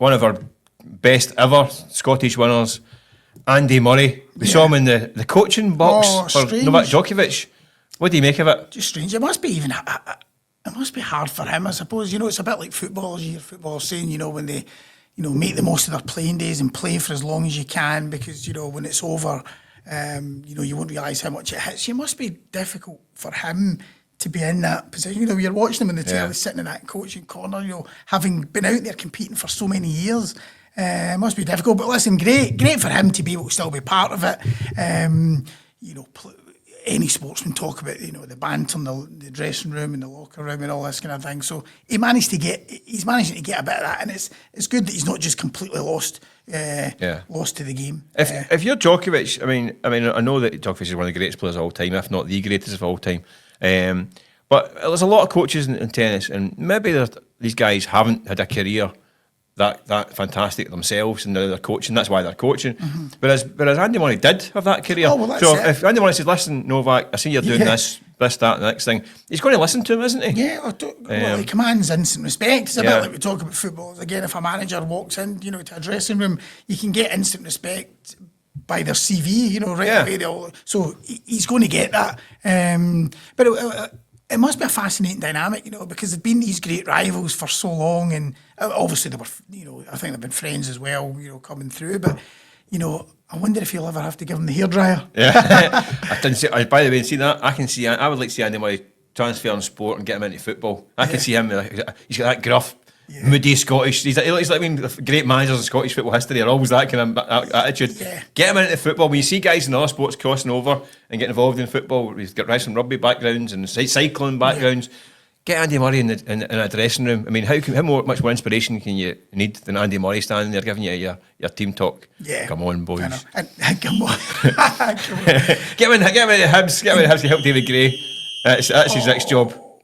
one of our best ever Scottish winners, Andy Murray. We saw him in the coaching box for strange. Novak Djokovic. What do you make of it? Just strange. It must be it must be hard for him, I suppose. It's a bit like footballers. You hear footballers saying, when they, make the most of their playing days and play for as long as you can, because, when it's over, you won't realise how much it hits you. It must be difficult for him to be in that position. You're watching him in the telly, sitting in that coaching corner, having been out there competing for so many years. It must be difficult, but listen, great for him to be able to still be part of it. Any sportsman talk about the banter in the dressing room and the locker room and all this kind of thing. So he's managing to get a bit of that, and it's good that he's not just completely lost to the game. If you're Djokovic, I know that Djokovic is one of the greatest players of all time, if not the greatest of all time. But there's a lot of coaches in tennis, and maybe these guys haven't had a career that fantastic themselves, and now they're coaching. That's why they're coaching. Mm-hmm. Whereas Andy Murray did have that career. Oh, well, so if Andy Murray says, "Listen, Novak, I see you're doing this, that, and the next thing," he's going to listen to him, isn't he? Yeah, he commands instant respect. It's a bit like we talk about football. Again, if a manager walks in, to a dressing room, you can get instant respect by their CV, right away. So he's going to get that. But it must be a fascinating dynamic, because there've been these great rivals for so long, and obviously they were, I think they've been friends as well, coming through. But I wonder if you'll ever have to give him the hairdryer. Yeah, I didn't see. By the way, see that I would like to see Andy Murray transfer on sport and get him into football. I can see him. He's got that gruff, moody Scottish. He's like the great managers in Scottish football history are always that kind of attitude. Yeah. Get him into football. When you see guys in other sports crossing over and getting involved in football, he's got wrestling, rugby backgrounds and cycling backgrounds. Yeah. Get Andy Murray in a dressing room. How much more inspiration can you need than Andy Murray standing there giving you your team talk? Yeah. Come on, boys. Come on. Get him in the Hibs. Get him in the Hibs to help David Gray. That's his next job.